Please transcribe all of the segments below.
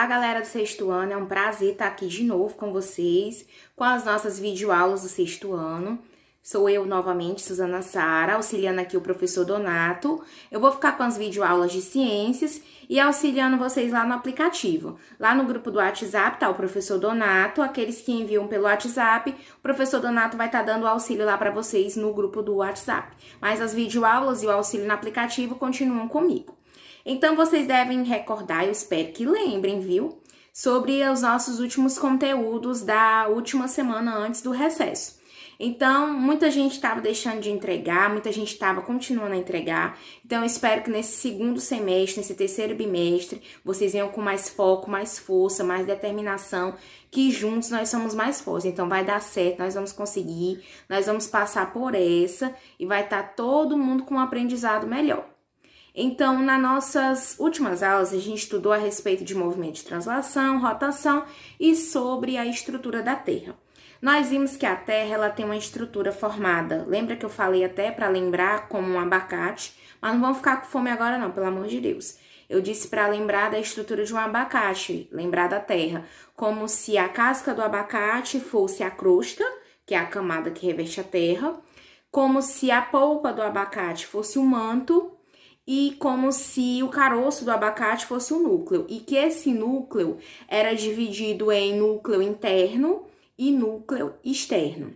Olá, galera do sexto ano, é um prazer estar aqui de novo com vocês, com as nossas videoaulas do sexto ano. Sou eu novamente, Suzana Sara, auxiliando aqui o professor Donato. Eu vou ficar com as videoaulas de ciências e auxiliando vocês lá no aplicativo. Lá no grupo do WhatsApp tá o professor Donato, aqueles que enviam pelo WhatsApp, o professor Donato vai estar dando auxílio lá para vocês no grupo do WhatsApp. Mas as videoaulas e o auxílio no aplicativo continuam comigo. Então, vocês devem recordar, eu espero que lembrem, viu? Sobre os nossos últimos conteúdos da última semana antes do recesso. Então, muita gente estava deixando de entregar, muita gente estava continuando a entregar. Então, eu espero que nesse segundo semestre, nesse terceiro bimestre, vocês venham com mais foco, mais força, mais determinação, que juntos nós somos mais fortes. Então, vai dar certo, nós vamos conseguir, nós vamos passar por essa e vai estar todo mundo com um aprendizado melhor. Então, nas nossas últimas aulas, a gente estudou a respeito de movimento de translação, rotação e sobre a estrutura da Terra. Nós vimos que a Terra ela tem uma estrutura formada, lembra que eu falei até para lembrar como um abacate, mas não vamos ficar com fome agora não, pelo amor de Deus. Eu disse para lembrar da estrutura de um abacate, lembrar da Terra, como se a casca do abacate fosse a crosta, que é a camada que reveste a Terra, como se a polpa do abacate fosse o manto, e como se o caroço do abacate fosse o núcleo, e que esse núcleo era dividido em núcleo interno e núcleo externo.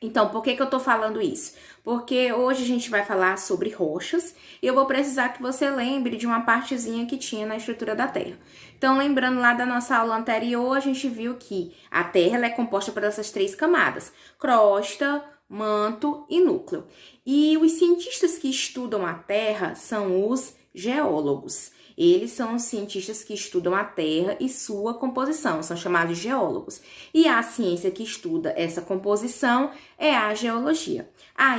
Então, por que eu tô falando isso? Porque hoje a gente vai falar sobre rochas e eu vou precisar que você lembre de uma partezinha que tinha na estrutura da Terra. Então, lembrando lá da nossa aula anterior, a gente viu que a Terra ela é composta por essas três camadas: crosta, manto e núcleo. E os cientistas que estudam a Terra são os geólogos. Eles são os cientistas que estudam a Terra e sua composição, são chamados de geólogos. E a ciência que estuda essa composição é a geologia.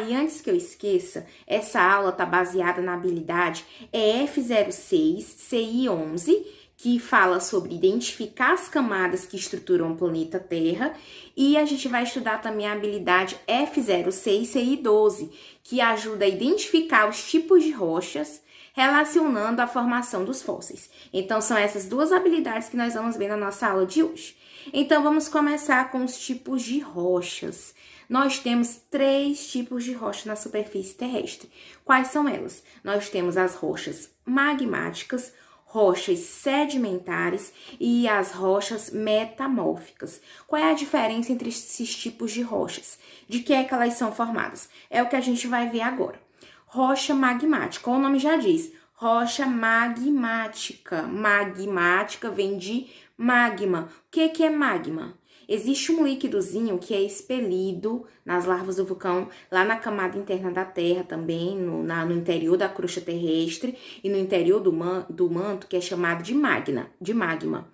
E antes que eu esqueça, essa aula está baseada na habilidade EF06, CI11, que fala sobre identificar as camadas que estruturam o planeta Terra, e a gente vai estudar também a habilidade F06, CI12, que ajuda a identificar os tipos de rochas, relacionando a formação dos fósseis. Então, são essas duas habilidades que nós vamos ver na nossa aula de hoje. Então, vamos começar com os tipos de rochas. Nós temos três tipos de rocha na superfície terrestre. Quais são elas? Nós temos as rochas magmáticas, rochas sedimentares e as rochas metamórficas. Qual é a diferença entre esses tipos de rochas? De que é que elas são formadas? É o que a gente vai ver agora. Rocha magmática, como o nome já diz, rocha magmática. Magmática vem de magma. O que é magma? Existe um líquidozinho que é expelido nas larvas do vulcão, lá na camada interna da Terra também, no interior da crosta terrestre e no interior do manto, que é chamado de magma.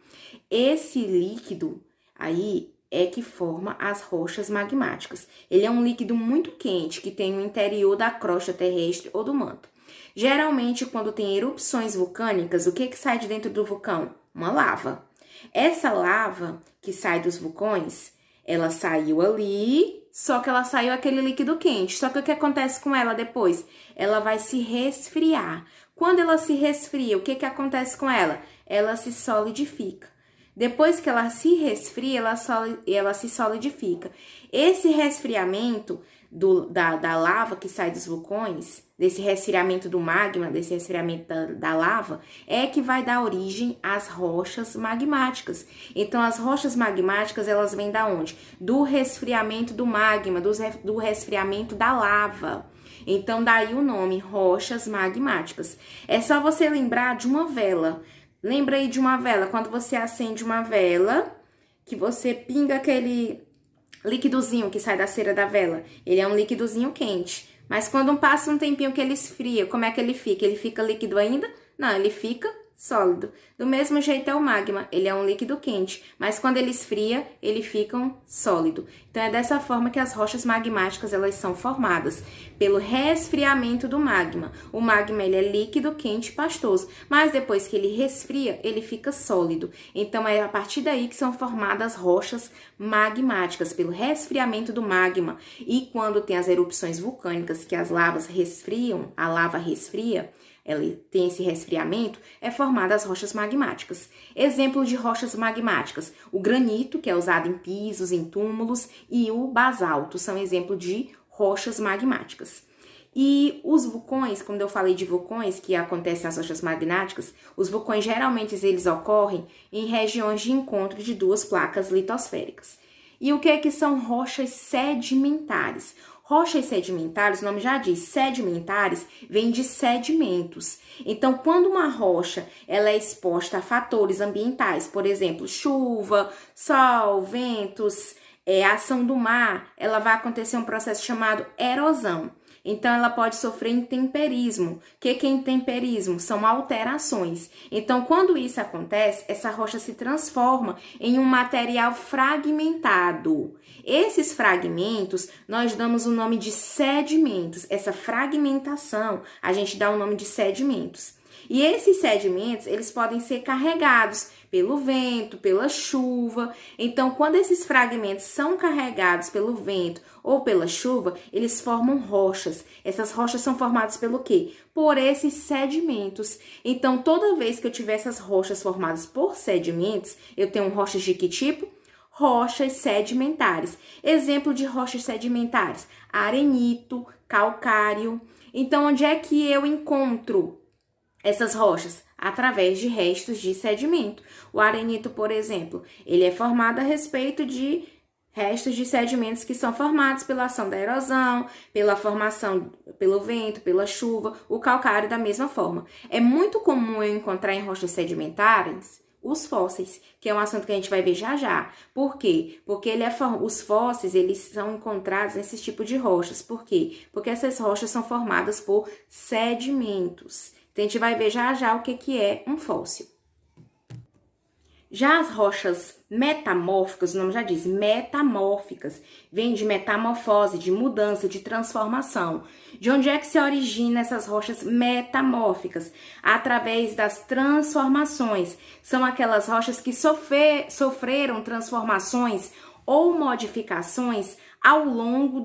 Esse líquido aí é que forma as rochas magmáticas. Ele é um líquido muito quente que tem no interior da crosta terrestre ou do manto. Geralmente, quando tem erupções vulcânicas, o que sai de dentro do vulcão? Uma lava. Essa lava que sai dos vulcões, ela saiu ali, só que ela saiu aquele líquido quente. Só que o que acontece com ela depois? Ela vai se resfriar. Quando ela se resfria, o que acontece com ela? Ela se solidifica. Depois que ela se resfria, ela se solidifica. Esse resfriamento da lava que sai dos vulcões, desse resfriamento do magma, desse resfriamento da lava, é que vai dar origem às rochas magmáticas. Então, as rochas magmáticas, elas vêm da onde? Do resfriamento do magma, do resfriamento da lava. Então, daí o nome, rochas magmáticas. É só você lembrar de uma vela. Lembra aí de uma vela, quando você acende uma vela, que você pinga aquele líquidozinho que sai da cera da vela. Ele é um líquidozinho quente, mas quando passa um tempinho que ele esfria, como é que ele fica? Ele fica líquido ainda? Não, ele fica sólido. Do mesmo jeito é o magma, ele é um líquido quente, mas quando ele esfria, ele fica um sólido. Então, Então, é dessa forma que as rochas magmáticas elas são formadas, pelo resfriamento do magma. O magma ele é líquido, quente e pastoso, mas depois que ele resfria, ele fica sólido. Então, é a partir daí que são formadas rochas magmáticas, pelo resfriamento do magma. E quando tem as erupções vulcânicas, que as lavas resfriam, a lava resfria, ela tem esse resfriamento, é formada as rochas magmáticas. Exemplo de rochas magmáticas: o granito, que é usado em pisos, em túmulos, e o basalto são exemplo de rochas magmáticas. E os vulcões, quando eu falei de vulcões que acontecem nas rochas magmáticas, os vulcões geralmente eles ocorrem em regiões de encontro de duas placas litosféricas. E o que é que são rochas sedimentares? Rochas sedimentares, o nome já diz, sedimentares, vem de sedimentos. Então, quando uma rocha ela é exposta a fatores ambientais, por exemplo, chuva, sol, ventos, ação do mar, ela vai acontecer um processo chamado erosão. Então, ela pode sofrer intemperismo. O que é intemperismo? São alterações. Então, quando isso acontece, essa rocha se transforma em um material fragmentado. Esses fragmentos, nós damos o nome de sedimentos. Essa fragmentação, a gente dá o nome de sedimentos. E esses sedimentos, eles podem ser carregados pelo vento, pela chuva. Então, quando esses fragmentos são carregados pelo vento ou pela chuva, eles formam rochas. Essas rochas são formadas pelo quê? Por esses sedimentos. Então, toda vez que eu tiver essas rochas formadas por sedimentos, eu tenho rochas de que tipo? Rochas sedimentares. Exemplo de rochas sedimentares: arenito, calcário. Então, onde é que eu encontro essas rochas? Através de restos de sedimento. O arenito, por exemplo, ele é formado a respeito de restos de sedimentos que são formados pela ação da erosão, pela formação pelo vento, pela chuva. O calcário da mesma forma. É muito comum eu encontrar em rochas sedimentares os fósseis, que é um assunto que a gente vai ver já já. Por quê? Porque os fósseis, eles são encontrados nesse tipo de rochas. Por quê? Porque essas rochas são formadas por sedimentos. Então, a gente vai ver já já o que é um fóssil. Já as rochas metamórficas, o nome já diz, metamórficas, vem de metamorfose, de mudança, de transformação. De onde é que se origina essas rochas metamórficas? Através das transformações. São aquelas rochas que sofreram transformações ou modificações ao longo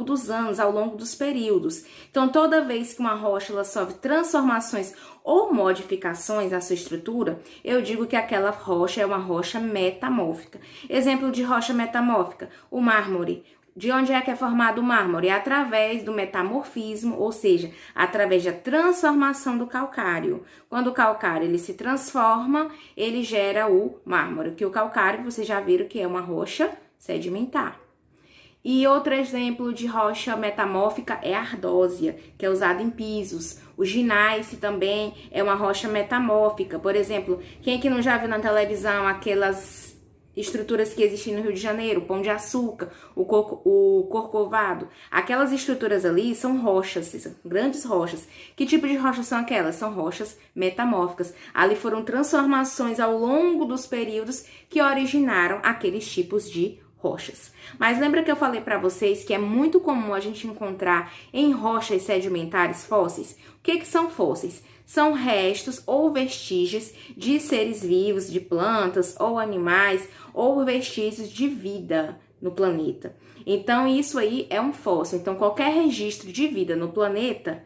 dos anos, ao longo dos períodos. Então, toda vez que uma rocha ela sofre transformações ou modificações na sua estrutura, eu digo que aquela rocha é uma rocha metamórfica. Exemplo de rocha metamórfica: o mármore. De onde é que é formado o mármore? É através do metamorfismo, ou seja, através da transformação do calcário. Quando o calcário ele se transforma, ele gera o mármore, que o calcário, vocês já viram que é uma rocha sedimentar. E outro exemplo de rocha metamórfica é a ardósia, que é usada em pisos. O gneiss também é uma rocha metamórfica. Por exemplo, quem que não já viu na televisão aquelas estruturas que existem no Rio de Janeiro, Pão de Açúcar, o Corcovado? Aquelas estruturas ali são rochas, são grandes rochas. Que tipo de rochas são aquelas? São rochas metamórficas. Ali foram transformações ao longo dos períodos que originaram aqueles tipos de rochas. Mas lembra que eu falei para vocês que é muito comum a gente encontrar em rochas sedimentares fósseis? O que são fósseis? São restos ou vestígios de seres vivos, de plantas ou animais, ou vestígios de vida no planeta. Então, isso aí é um fóssil. Então, qualquer registro de vida no planeta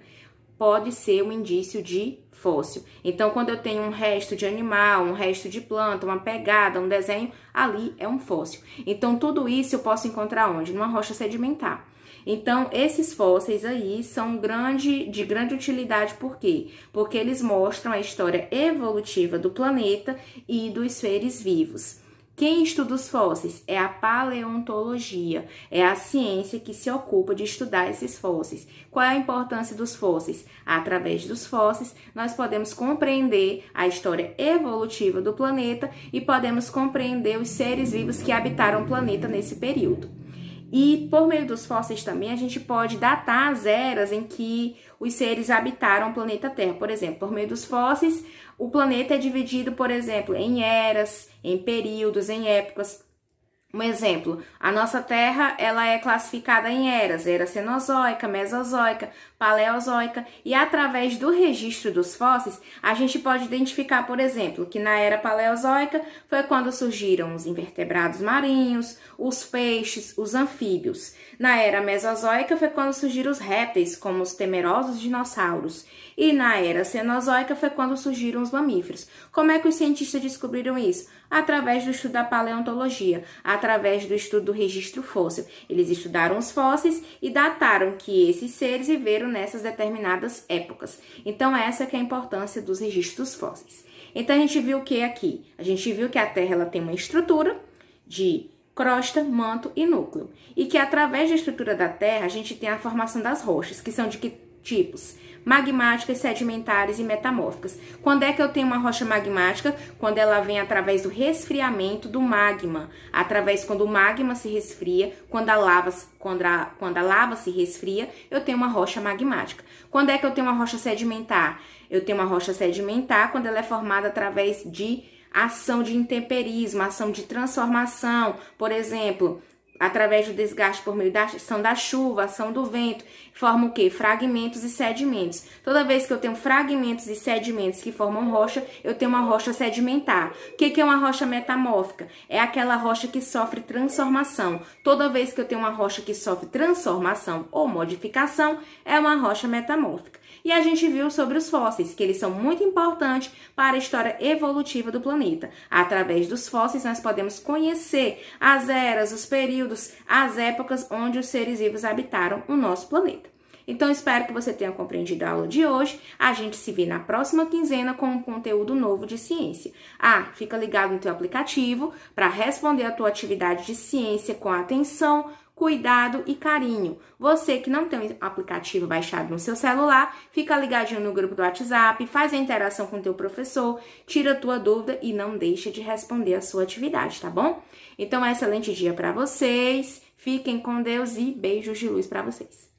pode ser um indício de fóssil. Então, quando eu tenho um resto de animal, um resto de planta, uma pegada, um desenho, ali é um fóssil. Então, tudo isso eu posso encontrar onde? Numa rocha sedimentar. Então, esses fósseis aí são de grande utilidade. Por quê? Porque eles mostram a história evolutiva do planeta e dos seres vivos. Quem estuda os fósseis? É a paleontologia, é a ciência que se ocupa de estudar esses fósseis. Qual é a importância dos fósseis? Através dos fósseis, nós podemos compreender a história evolutiva do planeta e podemos compreender os seres vivos que habitaram o planeta nesse período. E por meio dos fósseis também a gente pode datar as eras em que os seres habitaram o planeta Terra. Por exemplo, por meio dos fósseis, o planeta é dividido, por exemplo, em eras, em períodos, em épocas. Um exemplo, a nossa Terra, ela é classificada em eras, era cenozoica, mesozoica, paleozoica, e através do registro dos fósseis, a gente pode identificar, por exemplo, que na era paleozoica foi quando surgiram os invertebrados marinhos, os peixes, os anfíbios. Na era mesozoica foi quando surgiram os répteis, como os temerosos dinossauros. E na era cenozoica foi quando surgiram os mamíferos. Como é que os cientistas descobriram isso? Através do estudo da paleontologia, através do estudo do registro fóssil. Eles estudaram os fósseis e dataram que esses seres viveram nessas determinadas épocas. Então, essa que é a importância dos registros fósseis. Então, a gente viu o que aqui? A gente viu que a Terra ela tem uma estrutura de crosta, manto e núcleo. E que através da estrutura da Terra, a gente tem a formação das rochas, que são de que tipos? Magmáticas, sedimentares e metamórficas. Quando é que eu tenho uma rocha magmática? Quando ela vem através do resfriamento do magma. Quando o magma se resfria, quando a lava se resfria, eu tenho uma rocha magmática. Quando é que eu tenho uma rocha sedimentar? Eu tenho uma rocha sedimentar quando ela é formada através de ação de intemperismo, ação de transformação, por exemplo, através do desgaste por meio da ação da chuva, ação do vento, forma o quê? Fragmentos e sedimentos. Toda vez que eu tenho fragmentos e sedimentos que formam rocha, eu tenho uma rocha sedimentar. O que é uma rocha metamórfica? É aquela rocha que sofre transformação. Toda vez que eu tenho uma rocha que sofre transformação ou modificação, é uma rocha metamórfica. E a gente viu sobre os fósseis, que eles são muito importantes para a história evolutiva do planeta. Através dos fósseis, nós podemos conhecer as eras, os períodos, as épocas onde os seres vivos habitaram o nosso planeta. Então, espero que você tenha compreendido a aula de hoje. A gente se vê na próxima quinzena com um conteúdo novo de ciência. Fica ligado no teu aplicativo para responder a tua atividade de ciência com atenção, cuidado e carinho. Você que não tem o aplicativo baixado no seu celular, fica ligadinho no grupo do WhatsApp, faz a interação com o teu professor, tira a tua dúvida e não deixa de responder a sua atividade, tá bom? Então, excelente dia para vocês, fiquem com Deus e beijos de luz para vocês.